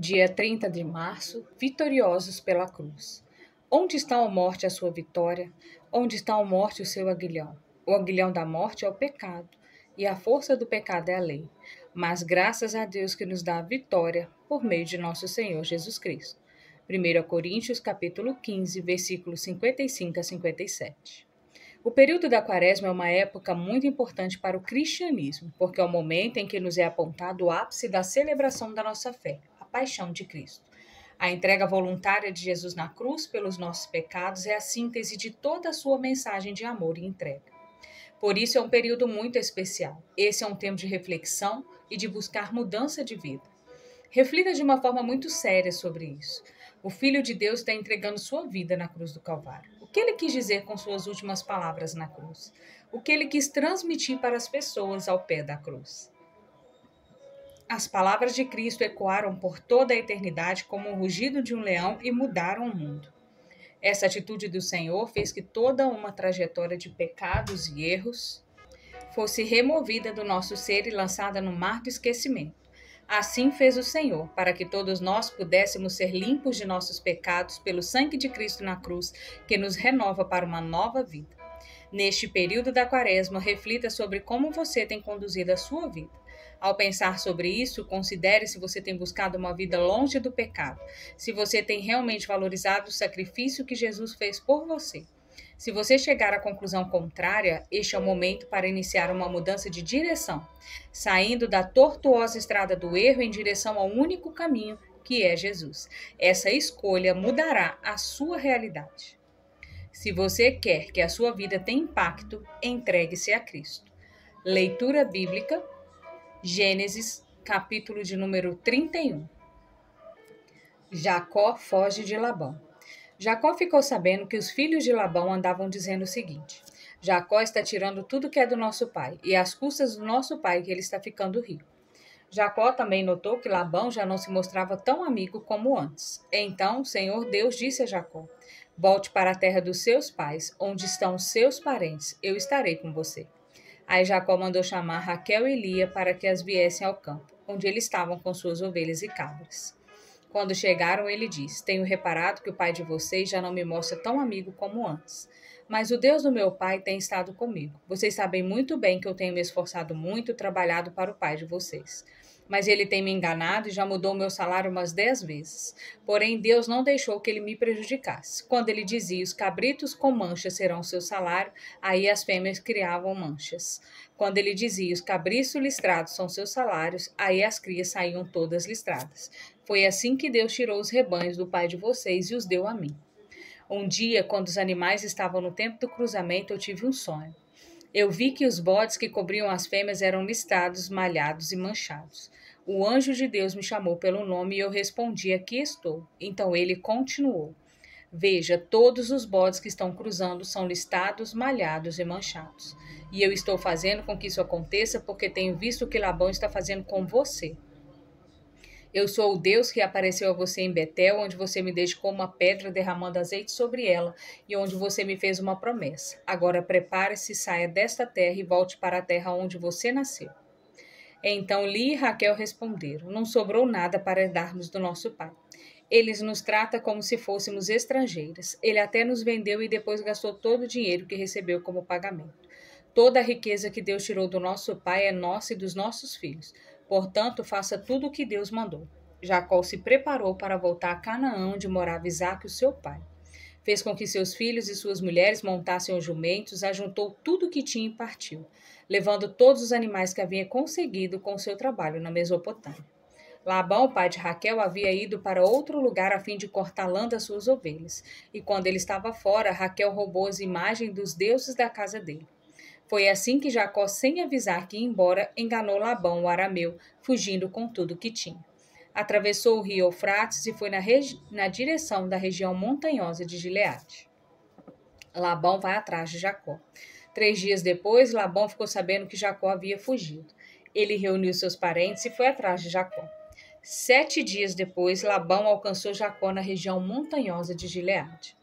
Dia 30 de março, vitoriosos pela cruz. Onde está a morte, a sua vitória? Onde está a morte, o seu aguilhão? O aguilhão da morte é o pecado, e a força do pecado é a lei. Mas graças a Deus que nos dá a vitória por meio de nosso Senhor Jesus Cristo. 1 Coríntios capítulo 15, versículos 55 a 57. O período da Quaresma é uma época muito importante para o cristianismo, porque é o momento em que nos é apontado o ápice da celebração da nossa fé, a paixão de Cristo. A entrega voluntária de Jesus na cruz pelos nossos pecados é a síntese de toda a sua mensagem de amor e entrega. Por isso é um período muito especial. Esse é um tempo de reflexão e de buscar mudança de vida. Reflita de uma forma muito séria sobre isso. O Filho de Deus está entregando sua vida na cruz do Calvário. O que ele quis dizer com suas últimas palavras na cruz? O que ele quis transmitir para as pessoas ao pé da cruz? As palavras de Cristo ecoaram por toda a eternidade como o rugido de um leão e mudaram o mundo. Essa atitude do Senhor fez que toda uma trajetória de pecados e erros fosse removida do nosso ser e lançada no mar do esquecimento. Assim fez o Senhor, para que todos nós pudéssemos ser limpos de nossos pecados pelo sangue de Cristo na cruz, que nos renova para uma nova vida. Neste período da Quaresma, reflita sobre como você tem conduzido a sua vida. Ao pensar sobre isso, considere se você tem buscado uma vida longe do pecado, se você tem realmente valorizado o sacrifício que Jesus fez por você. Se você chegar à conclusão contrária, este é o momento para iniciar uma mudança de direção, saindo da tortuosa estrada do erro em direção ao único caminho, que é Jesus. Essa escolha mudará a sua realidade. Se você quer que a sua vida tenha impacto, entregue-se a Cristo. Leitura bíblica, Gênesis, capítulo de número 31. Jacó foge de Labão. Jacó ficou sabendo que os filhos de Labão andavam dizendo o seguinte: Jacó está tirando tudo que é do nosso pai, e às custas do nosso pai que ele está ficando rico. Jacó também notou que Labão já não se mostrava tão amigo como antes. Então o Senhor Deus disse a Jacó: Volte para a terra dos seus pais, onde estão os seus parentes, eu estarei com você. Aí Jacó mandou chamar Raquel e Lia para que as viessem ao campo, onde eles estavam com suas ovelhas e cabras. Quando chegaram, ele disse: Tenho reparado que o pai de vocês já não me mostra tão amigo como antes. Mas o Deus do meu pai tem estado comigo. Vocês sabem muito bem que eu tenho me esforçado muito e trabalhado para o pai de vocês. Mas ele tem me enganado e já mudou o meu salário umas 10 vezes. Porém, Deus não deixou que ele me prejudicasse. Quando ele dizia: Os cabritos com manchas serão seu salário, aí as fêmeas criavam manchas. Quando ele dizia: Os cabritos listrados são seus salários, aí as crias saíam todas listradas. Foi assim que Deus tirou os rebanhos do pai de vocês e os deu a mim. Um dia, quando os animais estavam no tempo do cruzamento, eu tive um sonho. Eu vi que os bodes que cobriam as fêmeas eram listrados, malhados e manchados. O anjo de Deus me chamou pelo nome e eu respondi: Aqui estou. Então ele continuou: Veja, todos os bodes que estão cruzando são listados, malhados e manchados. E eu estou fazendo com que isso aconteça porque tenho visto o que Labão está fazendo com você. Eu sou o Deus que apareceu a você em Betel, onde você me dedicou uma pedra derramando azeite sobre ela e onde você me fez uma promessa. Agora prepare-se, saia desta terra e volte para a terra onde você nasceu. Então Lia e Raquel responderam: Não sobrou nada para herdarmos do nosso pai. Ele nos trata como se fôssemos estrangeiras. Ele até nos vendeu e depois gastou todo o dinheiro que recebeu como pagamento. Toda a riqueza que Deus tirou do nosso pai é nossa e dos nossos filhos. Portanto, faça tudo o que Deus mandou. Jacó se preparou para voltar a Canaã, onde morava Isaque, o seu pai. Fez com que seus filhos e suas mulheres montassem os jumentos, ajuntou tudo o que tinha e partiu, levando todos os animais que havia conseguido com seu trabalho na Mesopotâmia. Labão, pai de Raquel, havia ido para outro lugar a fim de cortar lã das suas ovelhas, e quando ele estava fora, Raquel roubou as imagens dos deuses da casa dele. Foi assim que Jacó, sem avisar que ia embora, enganou Labão, o arameu, fugindo com tudo que tinha. Atravessou o rio Eufrates e foi na direção da região montanhosa de Gileade. Labão vai atrás de Jacó. 3 dias depois, Labão ficou sabendo que Jacó havia fugido. Ele reuniu seus parentes e foi atrás de Jacó. 7 dias depois, Labão alcançou Jacó na região montanhosa de Gileade.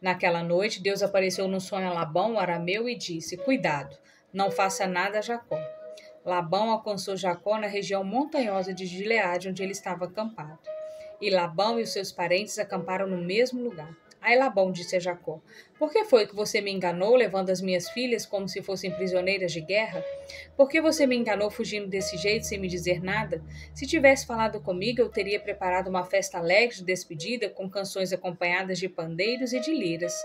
Naquela noite, Deus apareceu no sonho a Labão, o arameu, e disse: Cuidado, não faça nada a Jacó. Labão alcançou Jacó na região montanhosa de Gileade, onde ele estava acampado. E Labão e os seus parentes acamparam no mesmo lugar. Aí Labão disse a Jacó: Por que foi que você me enganou, levando as minhas filhas como se fossem prisioneiras de guerra? Por que você me enganou fugindo desse jeito sem me dizer nada? Se tivesse falado comigo, eu teria preparado uma festa alegre de despedida, com canções acompanhadas de pandeiros e de liras.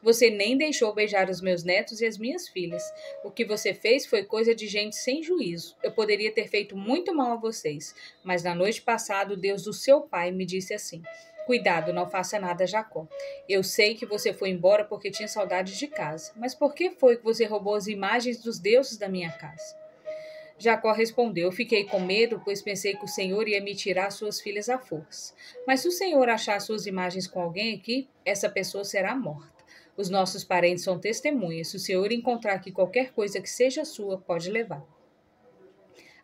Você nem deixou beijar os meus netos e as minhas filhas. O que você fez foi coisa de gente sem juízo. Eu poderia ter feito muito mal a vocês, mas na noite passada o Deus do seu pai me disse assim: Cuidado, não faça nada, Jacó. Eu sei que você foi embora porque tinha saudades de casa. Mas por que foi que você roubou as imagens dos deuses da minha casa? Jacó respondeu: Eu fiquei com medo, pois pensei que o Senhor ia me tirar suas filhas à força. Mas se o Senhor achar suas imagens com alguém aqui, essa pessoa será morta. Os nossos parentes são testemunhas. Se o Senhor encontrar aqui qualquer coisa que seja sua, pode levar.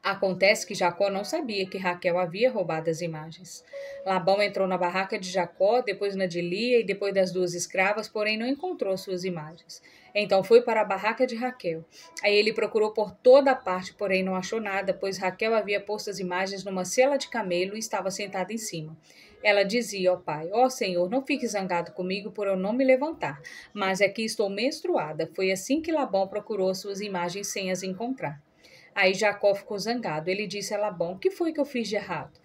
Acontece que Jacó não sabia que Raquel havia roubado as imagens. Labão entrou na barraca de Jacó, depois na de Lia e depois das duas escravas, porém não encontrou suas imagens. Então foi para a barraca de Raquel. Aí ele procurou por toda a parte, porém não achou nada, pois Raquel havia posto as imagens numa sela de camelo e estava sentada em cima. Ela dizia ao pai: Ó Senhor, não fique zangado comigo por eu não me levantar, mas é que estou menstruada. Foi assim que Labão procurou suas imagens sem as encontrar. Aí Jacó ficou zangado. Ele disse a Labão: O que foi que eu fiz de errado?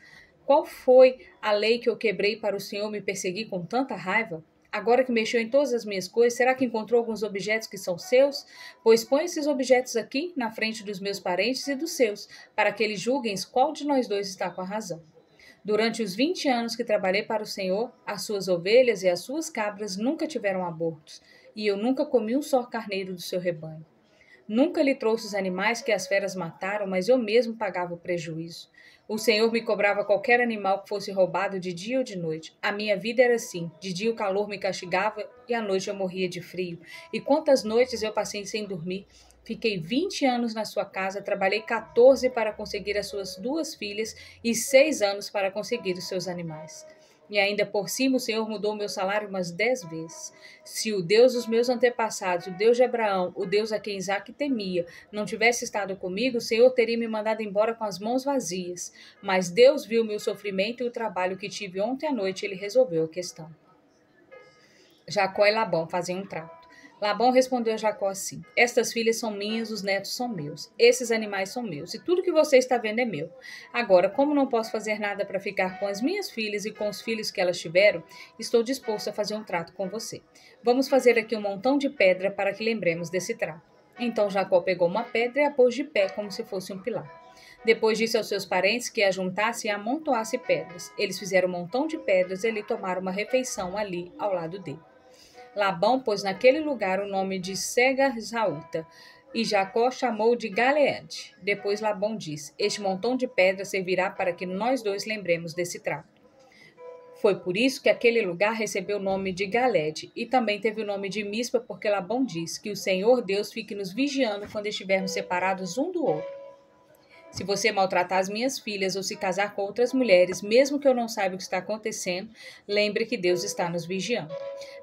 Qual foi a lei que eu quebrei para o Senhor me perseguir com tanta raiva? Agora que mexeu em todas as minhas coisas, será que encontrou alguns objetos que são seus? Pois põe esses objetos aqui, na frente dos meus parentes e dos seus, para que eles julguem qual de nós dois está com a razão. Durante os 20 anos que trabalhei para o Senhor, as suas ovelhas e as suas cabras nunca tiveram abortos, e eu nunca comi um só carneiro do seu rebanho. Nunca lhe trouxe os animais que as feras mataram, mas eu mesmo pagava o prejuízo. O Senhor me cobrava qualquer animal que fosse roubado de dia ou de noite. A minha vida era assim: de dia o calor me castigava e à noite eu morria de frio. E quantas noites eu passei sem dormir? Fiquei 20 anos na sua casa, trabalhei 14 para conseguir as suas 2 filhas e 6 anos para conseguir os seus animais. E ainda por cima o Senhor mudou meu salário umas 10 vezes. Se o Deus dos meus antepassados, o Deus de Abraão, o Deus a quem Isaac temia, não tivesse estado comigo, o Senhor teria me mandado embora com as mãos vazias. Mas Deus viu o meu sofrimento e o trabalho que tive ontem à noite, e ele resolveu a questão. Jacó e Labão faziam um trato. Labão respondeu a Jacó assim: Estas filhas são minhas, os netos são meus, esses animais são meus, e tudo que você está vendo é meu. Agora, como não posso fazer nada para ficar com as minhas filhas e com os filhos que elas tiveram, estou disposto a fazer um trato com você. Vamos fazer aqui um montão de pedra para que lembremos desse trato. Então Jacó pegou uma pedra e a pôs de pé como se fosse um pilar. Depois disse aos seus parentes que a juntasse e amontoasse pedras. Eles fizeram um montão de pedras e lhe tomaram uma refeição ali ao lado dele. Labão pôs naquele lugar o nome de Segar-Zauta, e Jacó chamou de Galeade. Depois Labão disse: Este montão de pedra servirá para que nós dois lembremos desse trato. Foi por isso que aquele lugar recebeu o nome de Galede, e também teve o nome de Mispa, porque Labão diz: Que o Senhor Deus fique nos vigiando quando estivermos separados um do outro. Se você maltratar as minhas filhas ou se casar com outras mulheres, mesmo que eu não saiba o que está acontecendo, lembre que Deus está nos vigiando.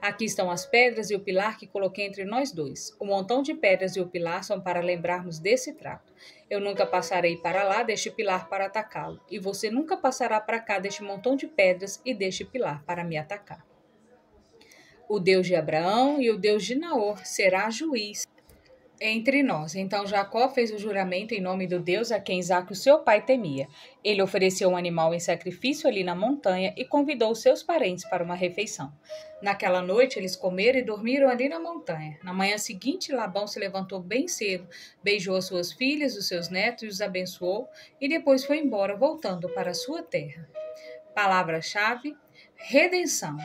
Aqui estão as pedras e o pilar que coloquei entre nós dois. O montão de pedras e o pilar são para lembrarmos desse trato. Eu nunca passarei para lá deste pilar para atacá-lo, e você nunca passará para cá deste montão de pedras e deste pilar para me atacar. O Deus de Abraão e o Deus de Naor será juiz entre nós. Então Jacó fez o juramento em nome do Deus a quem Isaque, o seu pai, temia. Ele ofereceu um animal em sacrifício ali na montanha e convidou seus parentes para uma refeição. Naquela noite eles comeram e dormiram ali na montanha. Na manhã seguinte, Labão se levantou bem cedo, beijou as suas filhas, os seus netos e os abençoou, e depois foi embora, voltando para a sua terra. Palavra-chave: redenção.